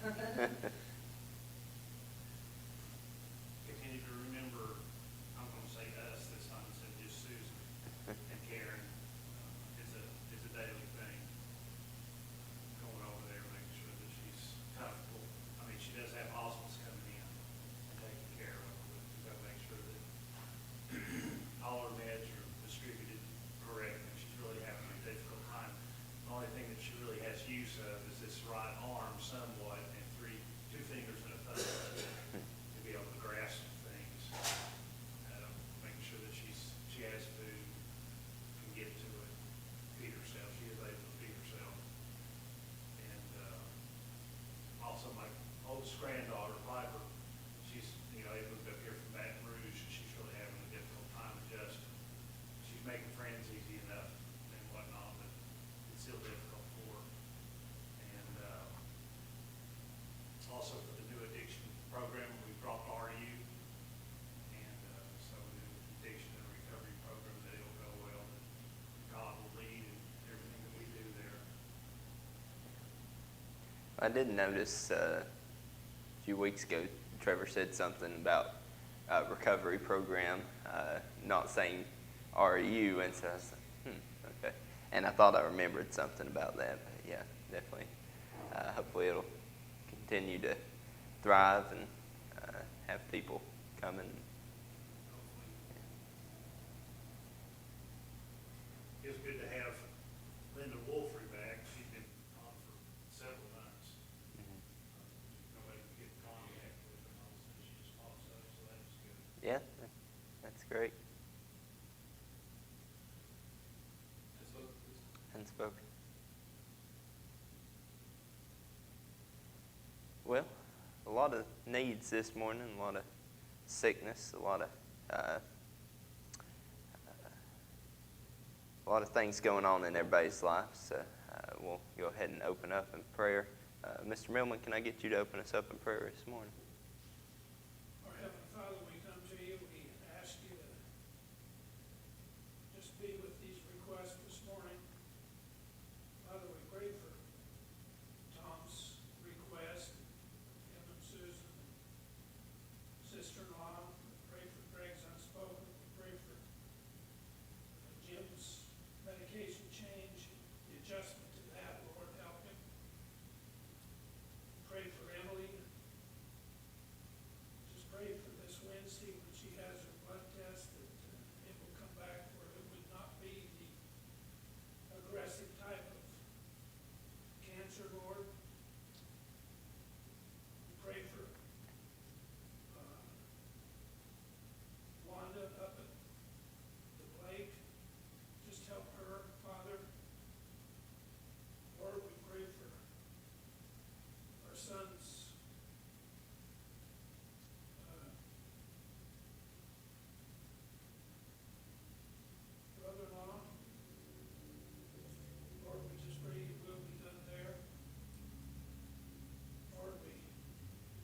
Continue to remember, I'm going to say us this time instead of just Susan and Karen. It's a daily thing. Going over there, making sure that she's comfortable. I mean, she does have hospitals coming in and taking care of her, but we've got to make sure that all her meds are distributed correctly. She's really having a difficult time. The only thing that she really has use of is this right arm somewhat and two fingers and a thumb to be able to grasp things. Making sure that she has food, can get to it, feed herself. She is able to feed herself. And also my oldest granddaughter, Piper, she's, they moved up here from Baton Rouge, and she's really having a difficult time adjusting. She's making friends easy enough and whatnot, but it's still difficult for her. And also for the new addiction program, we brought RU, and so the new addiction and recovery program, that it'll go well, that God will lead in everything that we do there. I did notice a few weeks ago, Trevor said something about recovery program, not saying RU, and so I was like, okay. And I thought I remembered something about that, but yeah, definitely. Hopefully it'll continue to thrive and have people come and. It's good to have Linda Wolfrey back. She's been on for several months. Nobody can get in contact with her, and all of a sudden she just pops up, so that's good. Yeah, that's great. Unspoken. Well, a lot of needs this morning, a lot of sickness, a lot of things going on in everybody's life. So we'll go ahead and open up in prayer. Mr. Millman, can I get you to open us up in prayer this morning? Our Heavenly Father, we come to you. We ask you to just be with these requests this morning. Father, we pray for Tom's request, him and Susan, sister-in-law. We pray for Greg's unspoken. We pray for Jim's medication change, the adjustment to that. Lord, help him. Pray for Emily. Just pray for this Wednesday when she has her blood test, that it will come back where it would not be the aggressive type of cancer, Lord. We pray for Wanda up at the lake. Just help her, Father. Lord, we pray for our son's brother-in-law. Lord, we just pray your will be done there. Lord, we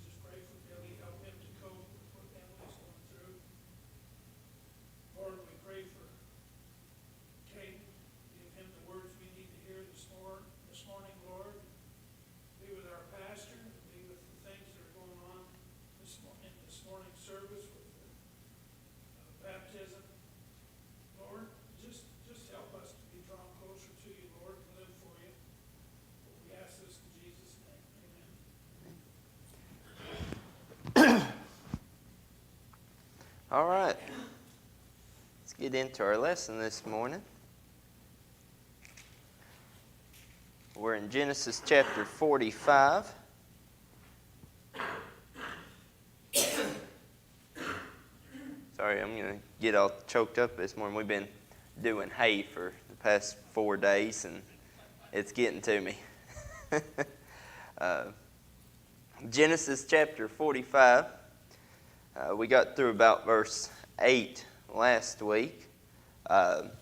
just pray for Billy, help him to cope with what Emily's going through. Lord, we pray for Caden, give him the words we need to hear this morning, Lord. Be with our pastor, be with the things that are going on in this morning's service with the baptism. Lord, just help us to be drawn closer to you, Lord, and live for you. We ask this in Jesus' name. Amen. All right. Let's get into our lesson this morning. We're in Genesis chapter 45. Sorry, I'm going to get all choked up this morning. We've been doing hay for the past 4 days, and it's getting to me. Genesis chapter 45. We got through about verse 8 last week. I'm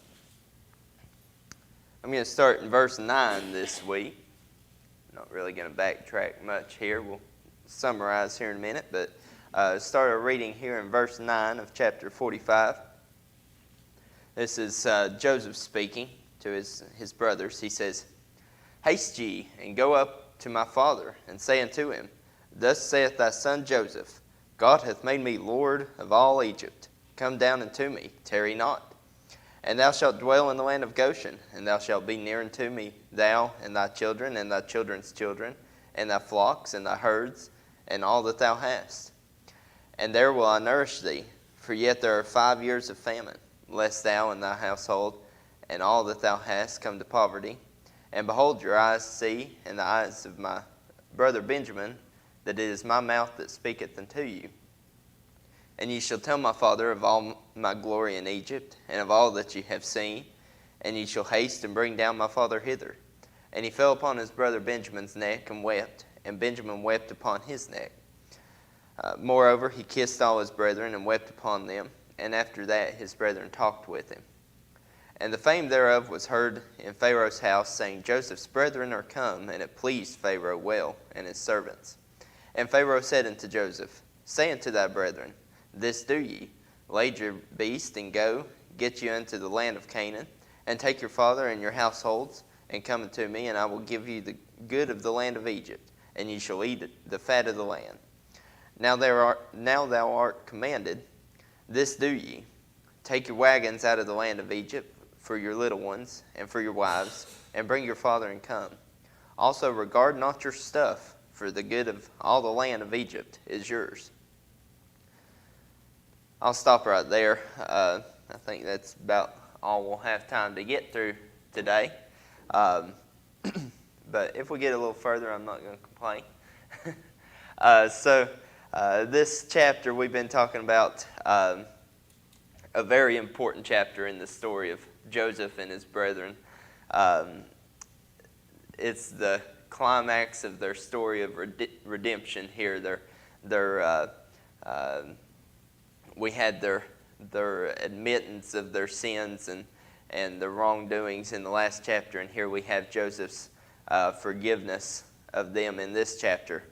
going to start in verse 9 this week. Not really going to backtrack much here. We'll summarize here in a minute, but start our reading here in verse 9 of chapter 45. This is Joseph speaking to his brothers. He says, "Haste ye, and go up to my father, and say unto him, Thus saith thy son Joseph, God hath made me Lord of all Egypt. Come down unto me, tarry not. And thou shalt dwell in the land of Goshen, and thou shalt be near unto me, thou and thy children, and thy children's children, and thy flocks, and thy herds, and all that thou hast. And there will I nourish thee, for yet there are 5 years of famine, lest thou and thy household and all that thou hast come to poverty. And behold, your eyes see, and the eyes of my brother Benjamin, that it is my mouth that speaketh unto you. And ye shall tell my father of all my glory in Egypt, and of all that ye have seen, and ye shall haste and bring down my father hither. And he fell upon his brother Benjamin's neck and wept, and Benjamin wept upon his neck. Moreover, he kissed all his brethren and wept upon them, and after that his brethren talked with him. And the fame thereof was heard in Pharaoh's house, saying, Joseph's brethren are come, and it pleased Pharaoh well, and his servants. And Pharaoh said unto Joseph, Say unto thy brethren, This do ye, lade your beast, and go, get you unto the land of Canaan, and take your father and your households, and come unto me, and I will give you the good of the land of Egypt, and ye shall eat the fat of the land. Now thou art commanded, this do ye, take your wagons out of the land of Egypt for your little ones and for your wives, and bring your father and come. Also regard not your stuff, for the good of all the land of Egypt is yours. I'll stop right there. I think that's about all we'll have time to get through today. But if we get a little further, I'm not going to complain. This chapter we've been talking about a very important chapter in the story of Joseph and his brethren. It's the climax of their story of redemption here. We had their admittance of their sins and their wrongdoings in the last chapter, and here we have Joseph's forgiveness of them in this chapter.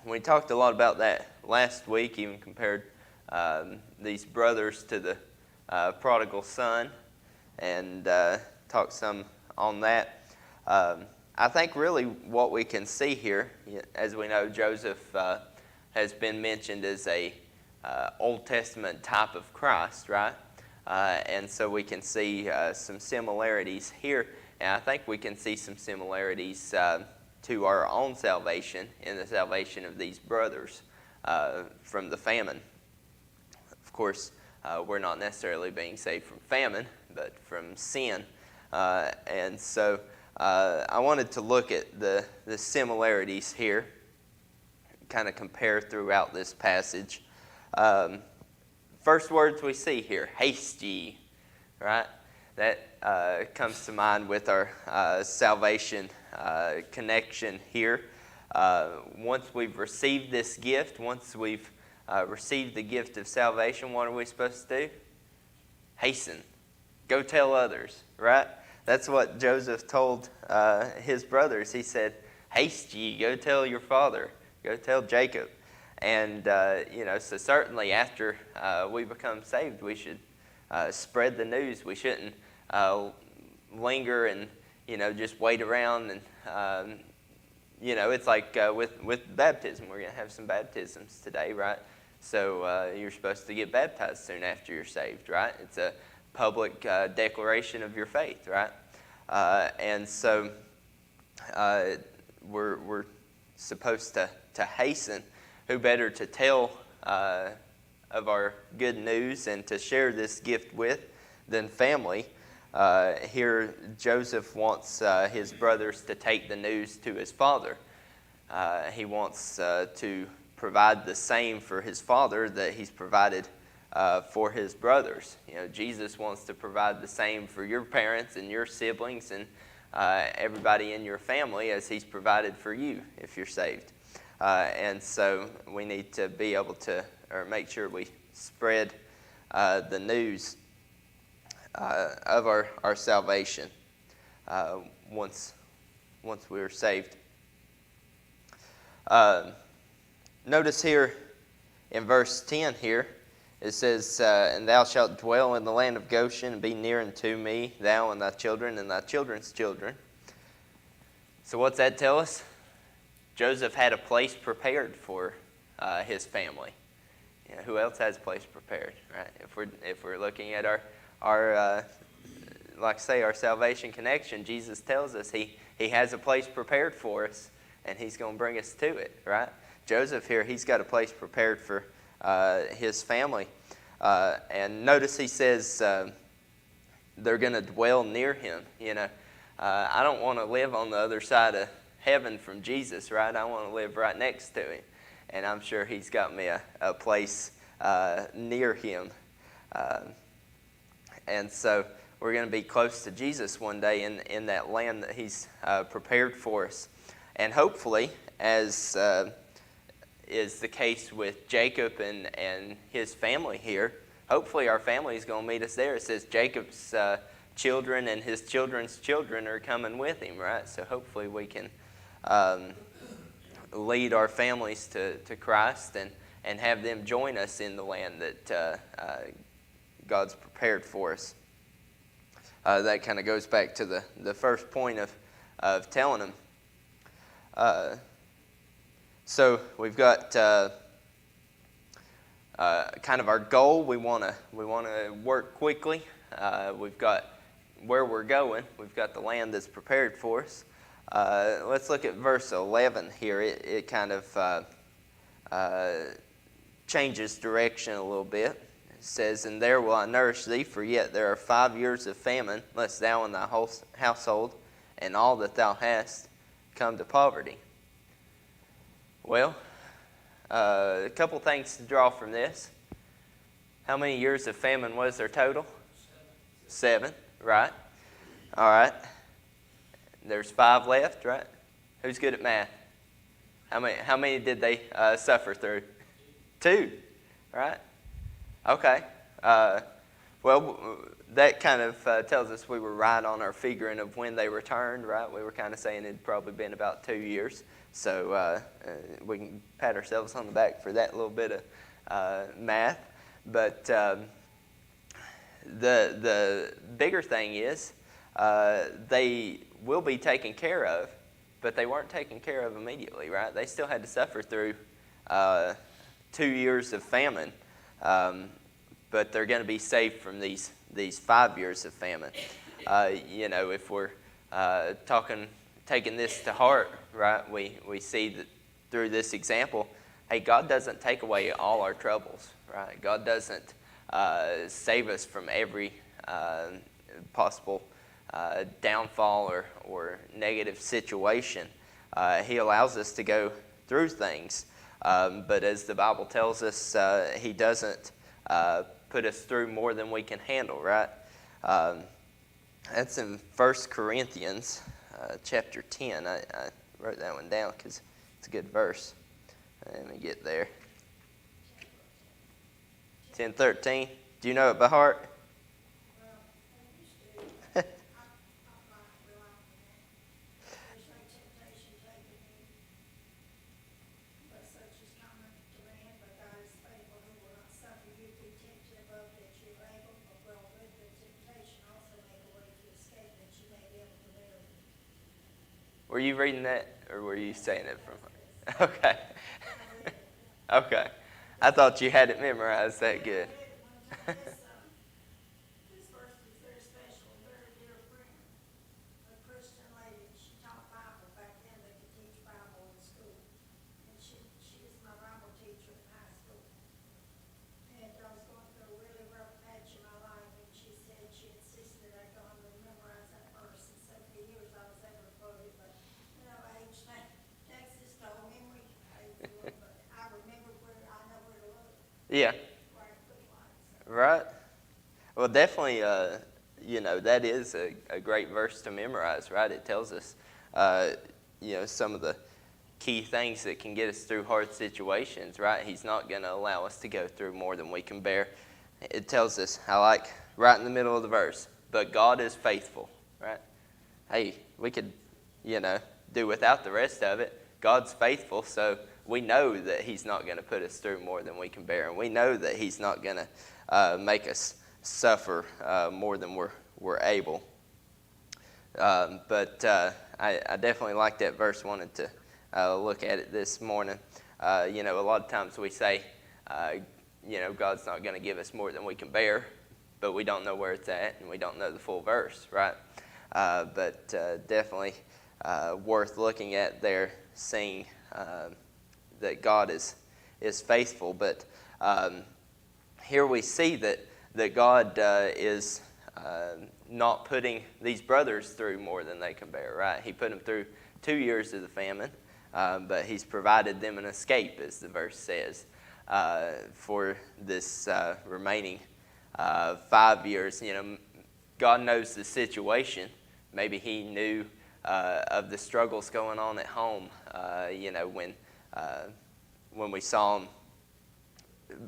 We talked a lot about that last week, even compared these brothers to the prodigal son, and talked some on that. I think really what we can see here, as we know, Joseph has been mentioned as a Old Testament type of Christ, right? And so we can see some similarities here, and I think we can see some similarities to our own salvation in the salvation of these brothers from the famine. Of course, we're not necessarily being saved from famine, but from sin. And so I wanted to look at the similarities here, kind of compare throughout this passage. First words we see here, haste ye, right? That comes to mind with our salvation connection here. Once we've received this gift, once we've received the gift of salvation, what are we supposed to do? Hasten. Go tell others, right? That's what Joseph told his brothers. He said, haste ye, go tell your father, go tell Jacob. And, so certainly after we become saved, we should spread the news. We shouldn't linger and, just wait around. And, it's like with baptism. We're going to have some baptisms today, right? So you're supposed to get baptized soon after you're saved, right? It's a public declaration of your faith, right? And so we're supposed to hasten. Who better to tell of our good news and to share this gift with than family? Here, Joseph wants his brothers to take the news to his father. He wants to provide the same for his father that he's provided for his brothers. Jesus wants to provide the same for your parents and your siblings and everybody in your family as he's provided for you if you're saved. And so we need to be able to, or make sure we spread the news of our salvation once we are saved. Notice here in verse 10 here, it says, and thou shalt dwell in the land of Goshen and be near unto me, thou and thy children and thy children's children. So what's that tell us? Joseph had a place prepared for his family. You know, who else has a place prepared, right? If we're looking at our like I say, our salvation connection, Jesus tells us he has a place prepared for us, and he's going to bring us to it, right? Joseph here, he's got a place prepared for his family. And notice he says they're going to dwell near him. You know, I don't want to live on the other side of heaven from Jesus, right? I want to live right next to him. And I'm sure he's got me a place near him. And so we're going to be close to Jesus one day in that land that he's prepared for us. And hopefully, as is the case with Jacob and his family here, hopefully our family is going to meet us there. It says Jacob's children and his children's children are coming with him, right? So hopefully we can lead our families to Christ and have them join us in the land that God's prepared for us. That kind of goes back to the first point of telling them. So we've got kind of our goal. We want to work quickly. We've got where we're going. We've got the land that's prepared for us. Let's look at verse 11 here. It kind of changes direction a little bit. It says, "And there will I nourish thee, for yet there are 5 years of famine, lest thou and thy whole household and all that thou hast come to poverty." Well, a couple things to draw from this. How many years of famine was there total? 7, right? All right. There's 5 left, right? Who's good at math? How many did they suffer through? 2, right? Okay. Well, that kind of tells us we were right on our figuring of when they returned, right? We were kind of saying it'd probably been about 2 years. So we can pat ourselves on the back for that little bit of math. But the bigger thing is they will be taken care of, but they weren't taken care of immediately, right? They still had to suffer through 2 years of famine, but they're going to be saved from these 5 years of famine. You know, if we're taking this to heart, right, we see that through this example, hey, God doesn't take away all our troubles, right? God doesn't save us from every possible downfall or negative situation. He allows us to go through things, but as the Bible tells us, he doesn't put us through more than we can handle, right? That's in 1 Corinthians chapter 10. I wrote that one down because it's a good verse. Let me get there. 10:13. Do you know it by heart? Were you reading that, or were you saying it from? Okay. Okay. I thought you had it memorized that good. This verse is very special, a very dear friend, a Christian lady. She taught Bible back then. They could teach Bible in school, and she is my Bible teacher in high school. And I was going through a really rough patch in my life, and she said she insisted I go and memorize that verse. In 70 years I was able to quote it, but age takes this toll. Memory, but I remember I know where to look. Yeah. Right. Well, definitely, you know, that is a great verse to memorize, right? It tells us, you know, some of the key things that can get us through hard situations, right? He's not going to allow us to go through more than we can bear. It tells us, I like right in the middle of the verse, but God is faithful, right? Hey, we could, you know, do without the rest of it. God's faithful, so we know that he's not going to put us through more than we can bear, and we know that he's not going to make us suffer more than we're able. I definitely like that verse. Wanted to look at it this morning. A lot of times we say, God's not going to give us more than we can bear, but we don't know where it's at, and we don't know the full verse, right? But definitely worth looking at there, seeing that God is faithful. But here we see that God is not putting these brothers through more than they can bear, right? He put them through 2 years of the famine, but he's provided them an escape, as the verse says, for this remaining 5 years. God knows the situation. Maybe he knew of the struggles going on at home. When we saw him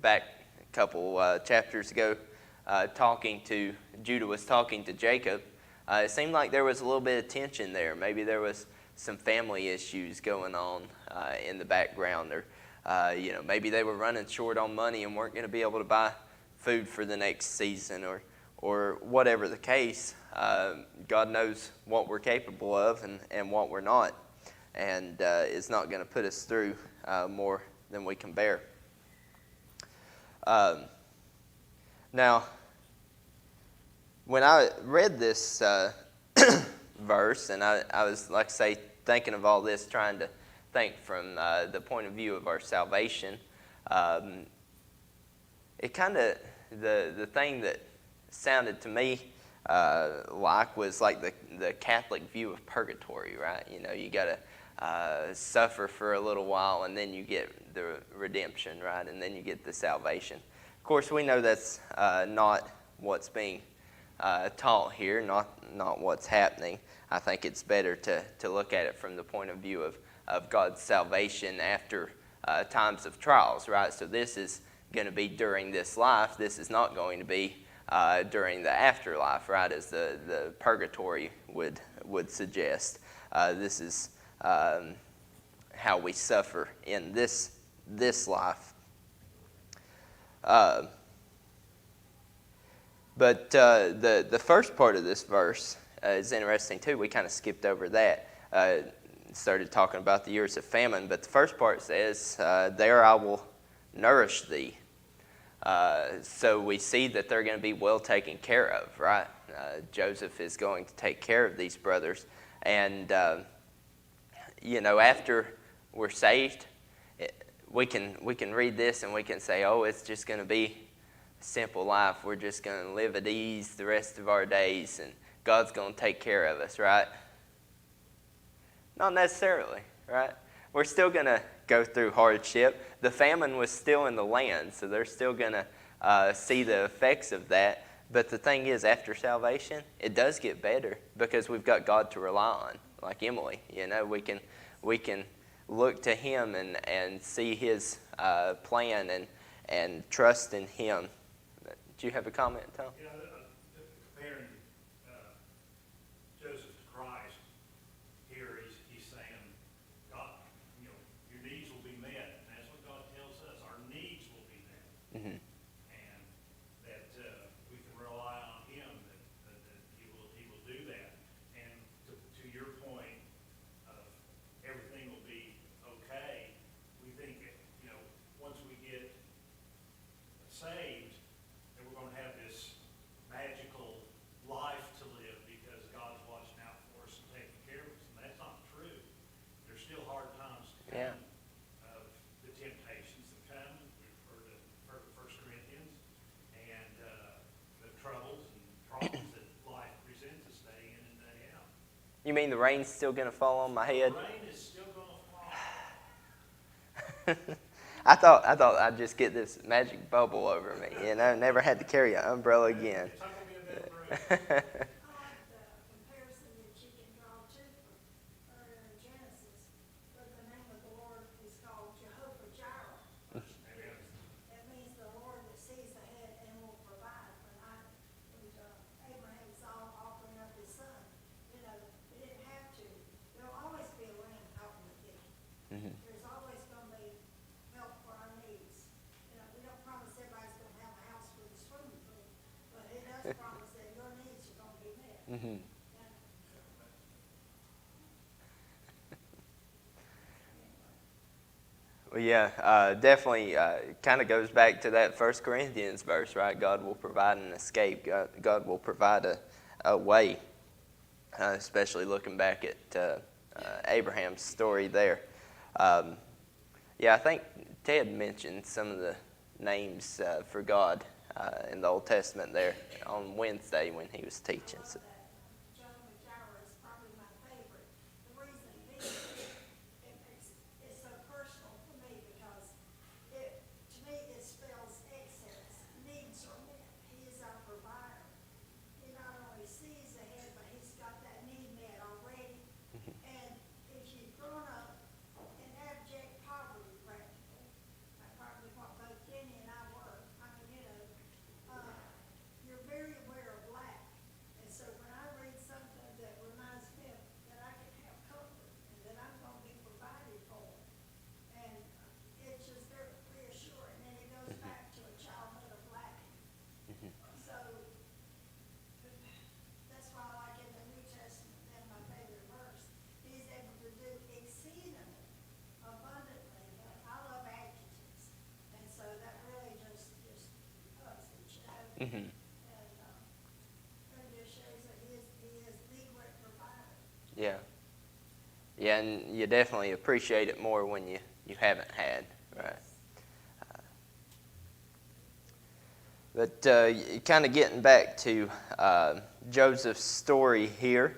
back a couple chapters ago, Judah was talking to Jacob. It seemed like there was a little bit of tension there. Maybe there was some family issues going on in the background, or maybe they were running short on money and weren't going to be able to buy food for the next season, or whatever the case. God knows what we're capable of and what we're not, and is not going to put us through more than we can bear. Now, when I read this verse, and I was, like I say, thinking of all this, trying to think from the point of view of our salvation, it kind of, the thing that sounded to me was like the Catholic view of purgatory, right? You got to suffer for a little while, and then you get the redemption, right? And then you get the salvation. Of course, we know that's not what's being taught here, not what's happening. I think it's better to look at it from the point of view of God's salvation after times of trials, right? So this is going to be during this life. This is not going to be during the afterlife, right, as the purgatory would suggest. This is how we suffer in this life. But the first part of this verse is interesting too. We kind of skipped over that. Started talking about the years of famine, but the first part says, "There I will nourish thee." So we see that they're going to be well taken care of, right? Joseph is going to take care of these brothers, and after we're saved, we can read this and we can say, "Oh, it's just going to be a simple life. We're just going to live at ease the rest of our days, and God's going to take care of us," right? Not necessarily, right? We're still going to go through hardship. The famine was still in the land, so they're still going to see the effects of that. But the thing is, after salvation, it does get better because we've got God to rely on. Like Emily, we can look to Him and see His plan and trust in Him. Do you have a comment, Tom? Yeah, comparing Joseph to Christ, here he's saying, God, your needs will be met. And that's what God tells us. Our needs will be met. Mm-hmm. And that we can rely on Him, that He will do that. And to your point of everything will be okay, we think, once we get saved, that we're going to have this magical life to live because God's watching out for us and taking care of us. And that's not true. There's still hard times to come. Yeah. Of the temptations that come. We've heard of 1 Corinthians, and the troubles and problems that life presents us day in and day out. You mean the rain's still going to fall on my head? The rain is still going to fall. I thought I'd just get this magic bubble over me. Never had to carry an umbrella again. It's not going to be a bad rain. I like the comparison that you can draw too from earlier in Genesis, where the name of the Lord is called Jehovah Jireh. Amen. That means the Lord that sees ahead and will provide. When Abraham was offering up his son, he didn't have to. There'll always be a lamb caught in the thicket. Mm-hmm. There's always going to be help for our needs. We don't promise everybody's going to have a house with a swimming pool, but He does promise that your needs are going to be met. Mm-hmm. And Well, yeah, definitely kind of goes back to that 1 Corinthians verse, right? God will provide an escape. God will provide a way, especially looking back at Abraham's story there. Yeah, I think Ted mentioned some of the names for God in the Old Testament there on Wednesday when he was teaching. So. Jehovah Jireh is probably my favorite. The reason being, it's so personal for me because to me, it spells excess. Needs are met. He is our provider. He not only sees ahead, but he's got that need met already. And if you've grown up in abject poverty, practically, like probably what both Kenny and I were, you're very aware of lack. And so when I read something that reminds me that I can have comfort and that I'm going to be provided for, and it's just very reassuring. And it goes back to a childhood of lacking. So that's why I like in the New Testament, then my favorite verse, he's able to do exceedingly abundantly. I love adjectives. And so that really just hugs it, you know? Mm-hmm. It just shows that he is the great provider. Yeah. Yeah, and you definitely appreciate it more when you haven't had, right? But kind of getting back to Joseph's story here,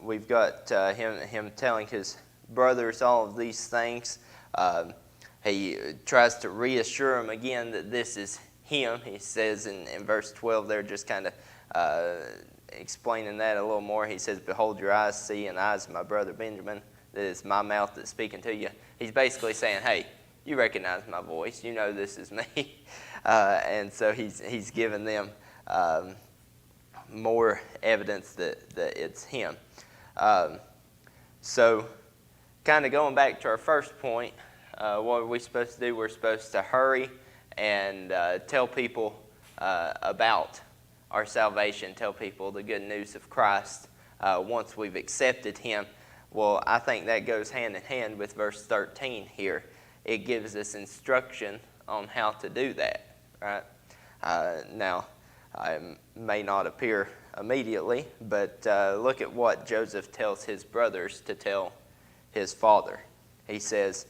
we've got him telling his brothers all of these things. He tries to reassure them again that this is him. He says in verse 12 there, just kind of explaining that a little more. He says, "Behold, your eyes see, and eyes of my brother Benjamin. That is my mouth that's speaking to you." He's basically saying, hey, you recognize my voice. You know this is me. And so he's given them more evidence that it's him. So kind of going back to our first point, what are we supposed to do? We're supposed to hurry and tell people about our salvation, tell people the good news of Christ once we've accepted him. Well, I think that goes hand in hand with verse 13 here. It gives us instruction on how to do that, right? Now, it may not appear immediately, but look at what Joseph tells his brothers to tell his father. He says,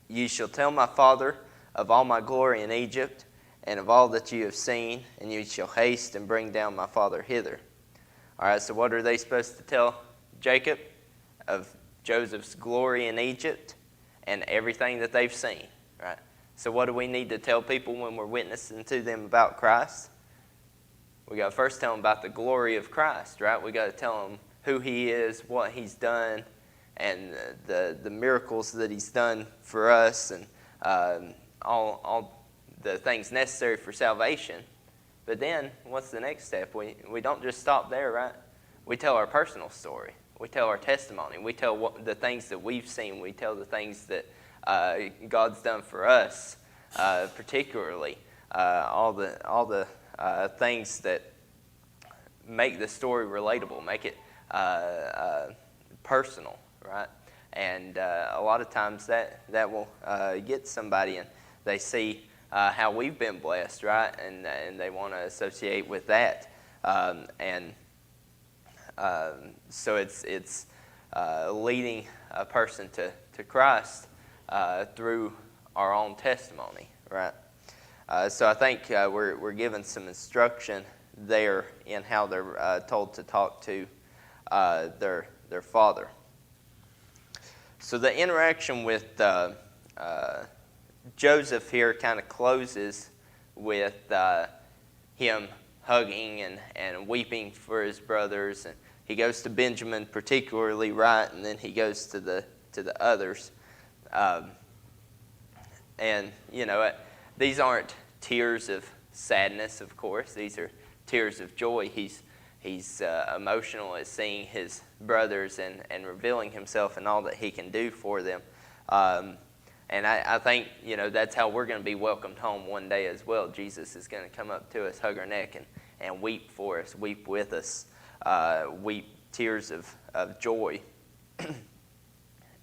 "You shall tell my father of all my glory in Egypt, and of all that you have seen, and you shall haste and bring down my father hither." All right, so what are they supposed to tell Jacob? Of Joseph's glory in Egypt and everything that they've seen, right? So what do we need to tell people when we're witnessing to them about Christ? We got to first tell them about the glory of Christ, right? We got to tell them who he is, what he's done, and the miracles that he's done for us, and all the things necessary for salvation. But then, what's the next step? We don't just stop there, right? We tell our personal story. We tell our testimony. We tell the things that we've seen. We tell the things that God's done for us, particularly all the things that make the story relatable, make it personal, right? And a lot of times that will get somebody, and they see how we've been blessed, right? And they want to associate with that, so it's leading a person to Christ through our own testimony, right? So I think we're given some instruction there in how they're told to talk to their father. So the interaction with Joseph here kind of closes with him hugging and weeping for his brothers, and he goes to Benjamin particularly, right, and then he goes to the others, and these aren't tears of sadness, of course. These are tears of joy. He's emotional at seeing his brothers and revealing himself and all that he can do for them. And I think, that's how we're going to be welcomed home one day as well. Jesus is going to come up to us, hug our neck, and weep for us, weep with us, weep tears of joy.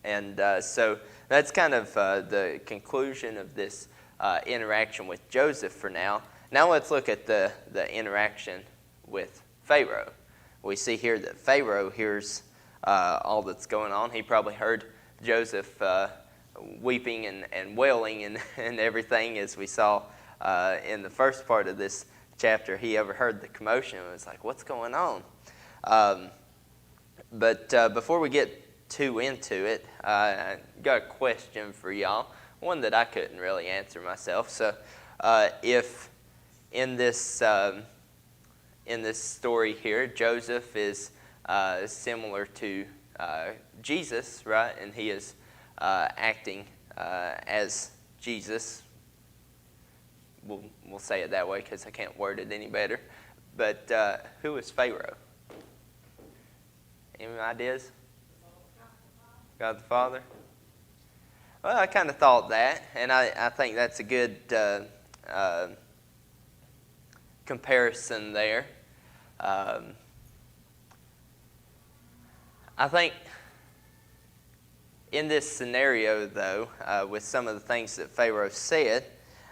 And so that's kind of the conclusion of this interaction with Joseph for now. Now let's look at the interaction with Pharaoh. We see here that Pharaoh hears all that's going on. He probably heard Joseph weeping and wailing and everything, as we saw in the first part of this chapter. He overheard the commotion and was like, what's going on? But before we get too into it, I got a question for y'all, one that I couldn't really answer myself. So if in this story here, Joseph is similar to Jesus, right? And he is acting as Jesus. We'll say it that way because I can't word it any better. But who is Pharaoh? Any ideas? God the Father? Well, I kind of thought that, and I think that's a good comparison there. I think in this scenario, though, with some of the things that Pharaoh said,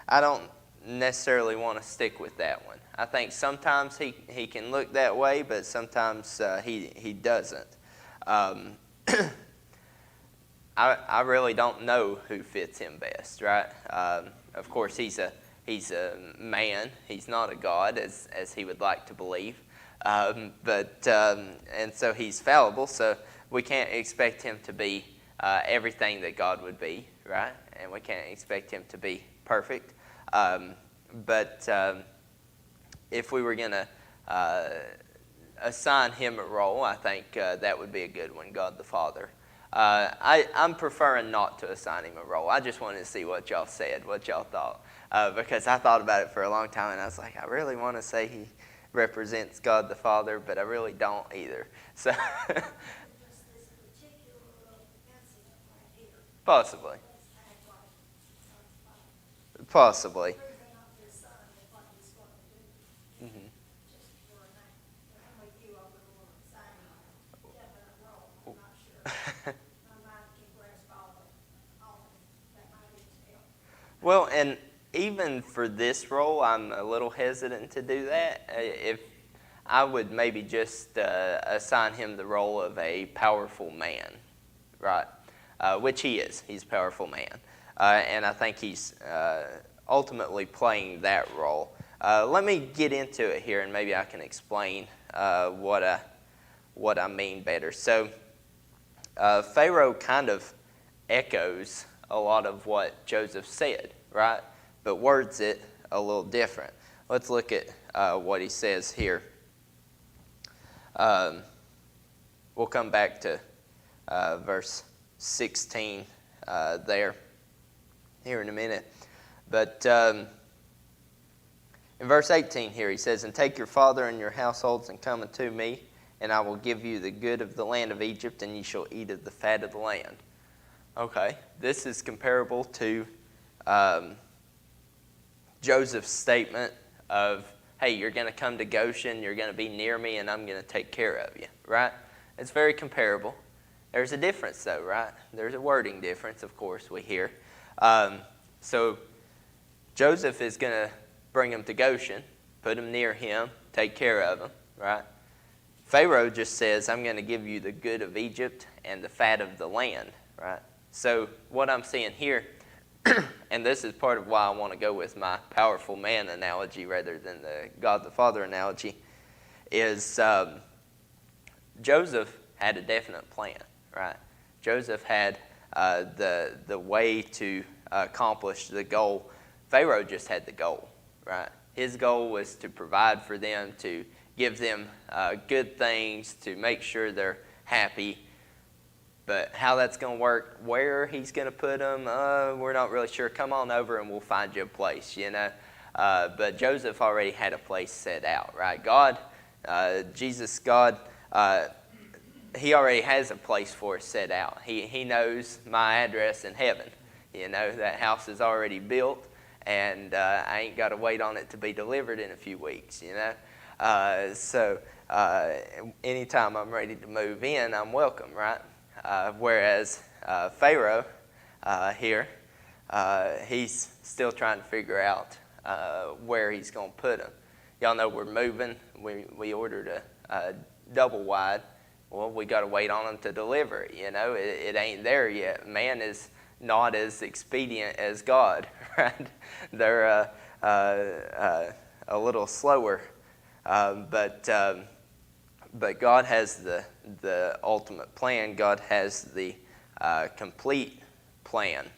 I don't necessarily want to stick with that one. I think sometimes he can look that way, but sometimes he doesn't. I really don't know who fits him best, right? Of course, he's a man. He's not a god, as he would like to believe. And so he's fallible. So we can't expect him to be everything that God would be, right? And we can't expect him to be perfect. But if we were going to assign him a role, I think that would be a good one, God the Father. I'm preferring not to assign him a role. I just wanted to see what y'all said, what y'all thought. Because I thought about it for a long time, and I was like, I really want to say he represents God the Father, but I really don't either. So Possibly. Mm-hmm. Well, and even for this role, I'm a little hesitant to do that. If I would maybe just assign him the role of a powerful man, right? Which he is. He's a powerful man. And I think he's ultimately playing that role. Let me get into it here, and maybe I can explain what I mean better. So Pharaoh kind of echoes a lot of what Joseph said, right? But words it a little different. Let's look at what he says here. We'll come back to verse 16 there here in a minute. But in verse 18 here, he says, "And take your father and your households and come unto me, and I will give you the good of the land of Egypt, and ye shall eat of the fat of the land." Okay, this is comparable to Joseph's statement of, hey, you're going to come to Goshen, you're going to be near me, and I'm going to take care of you, right? It's very comparable. There's a difference, though, right? There's a wording difference, of course, we hear. So Joseph is going to bring him to Goshen, put him near him, take care of him, right? Pharaoh just says, I'm going to give you the good of Egypt and the fat of the land, right? So what I'm seeing here, and this is part of why I want to go with my powerful man analogy rather than the God the Father analogy, is Joseph had a definite plan, right? Joseph had the way to accomplish the goal. Pharaoh just had the goal, right? His goal was to provide for them, to give them good things, to make sure they're happy. But how that's going to work, where he's going to put them, we're not really sure. Come on over and we'll find you a place, you know. But Joseph already had a place set out, right? God, Jesus, God, he already has a place for us set out. He knows my address in heaven. You know, that house is already built, and I ain't got to wait on it to be delivered in a few weeks, you know. So anytime I'm ready to move in, I'm welcome, right? Whereas Pharaoh, here. He's still trying to figure out where he's going to put them. Y'all know we're moving. We ordered a double wide. Well, we got to wait on them to deliver it. You know, it ain't there yet. Man is not as expedient as God, right? They're a little slower, but God has the ultimate plan. God has the complete plan.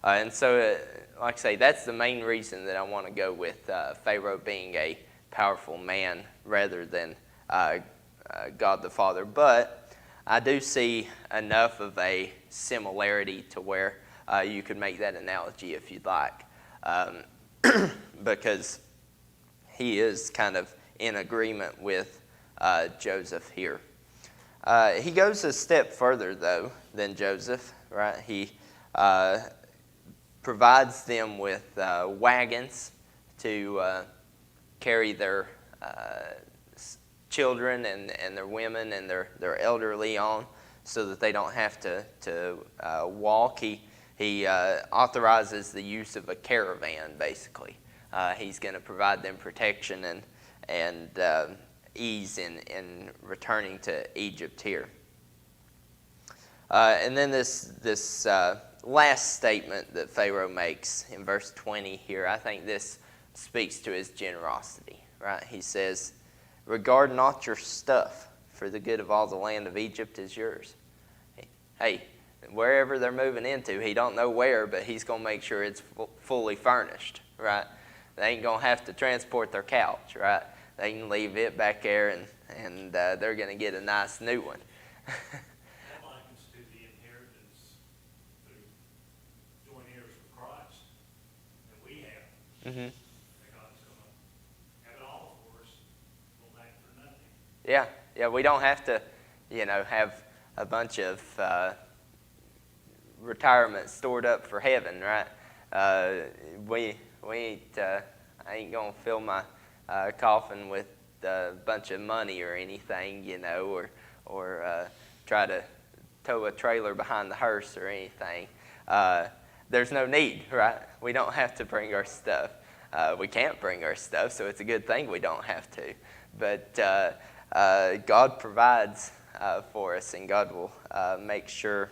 And so, like I say, that's the main reason that I want to go with Pharaoh being a powerful man rather than God the Father. But I do see enough of a similarity to where you could make that analogy if you'd like. Because he is kind of in agreement with Joseph here. He goes a step further, though, than Joseph, right? He provides them with wagons to carry their children and their women and their elderly on so that they don't have to walk. He authorizes the use of a caravan, basically. He's going to provide them protection and ease in returning to Egypt here. And then this last statement that Pharaoh makes in verse 20 here, I think this speaks to his generosity, right? He says, "Regard not your stuff, for the good of all the land of Egypt is yours." Hey, wherever they're moving into, he don't know where, but he's going to make sure it's fully furnished, right? They ain't going to have to transport their couch, right? They can leave it back there, and they're going to get a nice new one. That likens to the inheritance through joint heirs with Christ that we have. Mm-hmm. That God's going to have it all for us, go back for nothing. Yeah, we don't have to, have a bunch of retirement stored up for heaven, right? We ain't, I ain't gonna fill my coffin with a bunch of money or anything, or try to tow a trailer behind the hearse or anything. There's no need, right? We don't have to bring our stuff. We can't bring our stuff, so it's a good thing we don't have to. But God provides for us, and God will make sure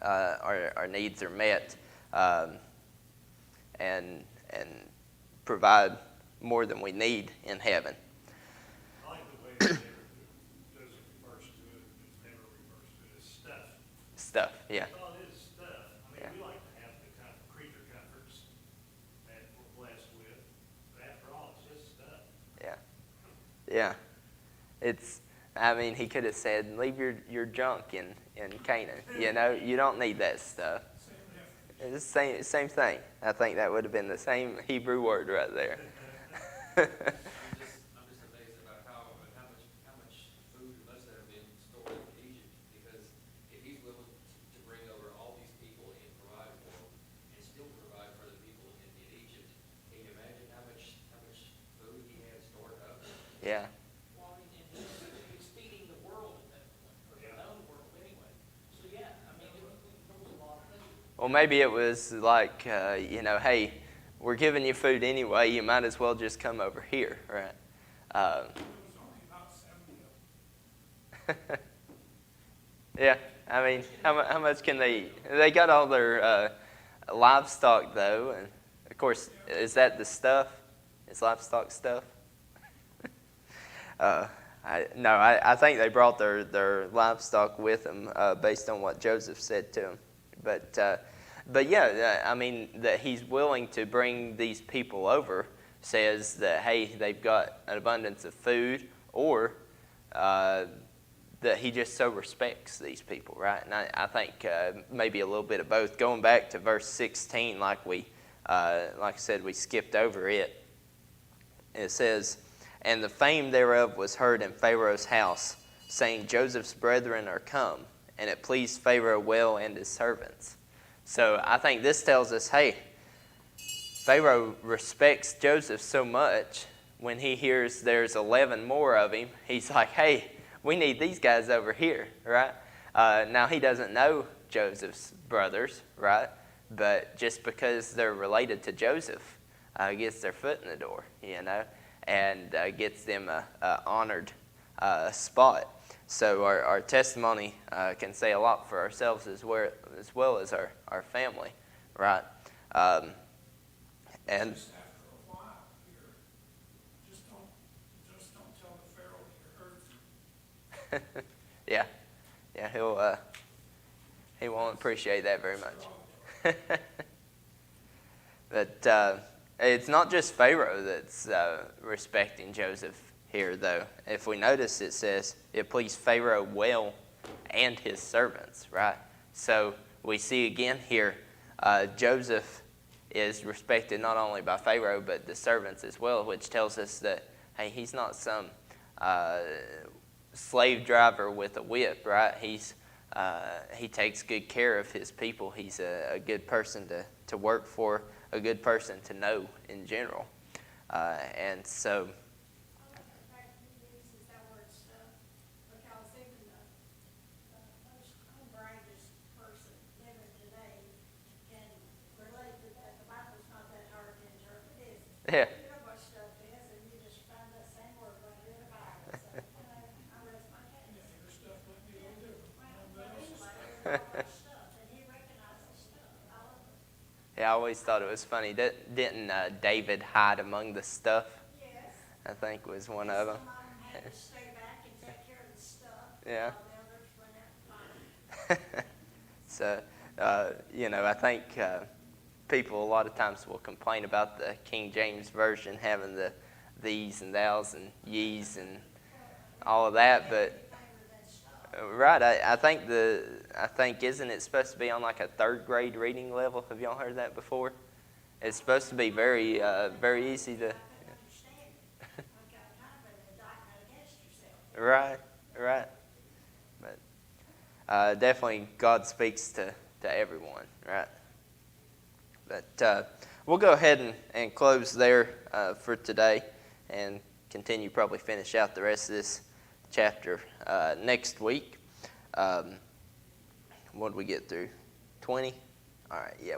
our needs are met, and provide more than we need in heaven. I like the way that Joseph refers to it, it's never refers to it as stuff. Stuff, yeah. Well, it is stuff. I mean, Yeah. we like to have the kind of creature comforts that we're blessed with, but after all, it's just stuff. Yeah. He could have said, leave your junk in Canaan. You don't need that stuff. It's the same thing. I think that would have been the same Hebrew word right there. I'm just amazed about how much food must have been stored in Egypt, because if he's willing to bring over all these people and provide for them, and still provide for the people in Egypt, can you imagine how much food he had stored up? Yeah. Well, he's feeding the world at that point, or the known world anyway. So yeah, there was a lot of food. Well, maybe it was like, hey, we're giving you food anyway. You might as well just come over here, right? It was only about 70 of them. Yeah, how much can they eat? They got all their livestock, though. And, of course, is that the stuff? Is livestock stuff? I think they brought their livestock with them based on what Joseph said to them. But yeah, that he's willing to bring these people over says that, hey, they've got an abundance of food, or that he just so respects these people, right? And I think maybe a little bit of both. Going back to verse 16, like I said, we skipped over it. It says, "And the fame thereof was heard in Pharaoh's house, saying, Joseph's brethren are come. And it pleased Pharaoh well and his servants." So I think this tells us, hey, Pharaoh respects Joseph so much, when he hears there's 11 more of him, he's like, hey, we need these guys over here, right? Now he doesn't know Joseph's brothers, right? But just because they're related to Joseph, gets their foot in the door, and gets them a honored spot. So our testimony can say a lot for ourselves as well as our family, right? And Just after a while here, just don't tell the Pharaoh you hurt. yeah, he won't appreciate that very much. But it's not just Pharaoh that's respecting Joseph here, though. If we notice, it says it pleased Pharaoh well and his servants, right? So we see again here, Joseph is respected not only by Pharaoh but the servants as well, which tells us that, hey, he's not some slave driver with a whip, right? He takes good care of his people. He's a good person to work for, a good person to know in general. And so, I like the fact he uses that word stuff, because even the most unbrightest person living today can relate to that. The Bible's not that hard to interpret, is it? yeah. You know what stuff is, and you just find that same word right in the Bible, so, I rest my Yeah, case. your stuff might be a little different. Well, from but everybody else's. anyway, there's all that stuff, and he recognizes stuff, I love it. Yeah, I always thought it was funny. Didn't David hide among the stuff? Yes. I think was one of them. Some of them had to stay back and take care of the stuff, Yeah. while the others went out and farmed. So, I think people a lot of times will complain about the King James Version having the these and thous and ye's and all of that, but right, I think isn't it supposed to be on like a third grade reading level? Have y'all heard that before? It's supposed to be very easy to. I couldn't understand it. I've got kind of an indictment against yourself. Right. But definitely God speaks to everyone, right? But we'll go ahead and close there for today and continue, probably finish out the rest of this chapter next week. What did we get through? 20? All right, yeah,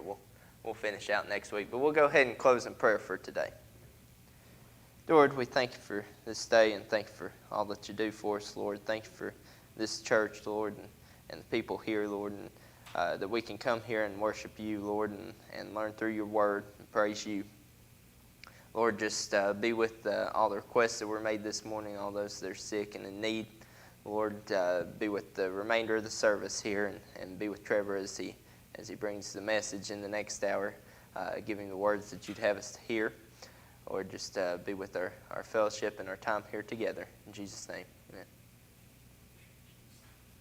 we'll finish out next week. But we'll go ahead and close in prayer for today. Lord, we thank you for this day and thank you for all that you do for us, Lord. Thank you for this church, Lord, and the people here, Lord, and that we can come here and worship you, Lord, and learn through your word and praise you. Lord, just be with all the requests that were made this morning, all those that are sick and in need. Lord, be with the remainder of the service here and be with Trevor as he brings the message in the next hour, giving the words that you'd have us to hear. Lord, just be with our fellowship and our time here together. In Jesus' name, amen.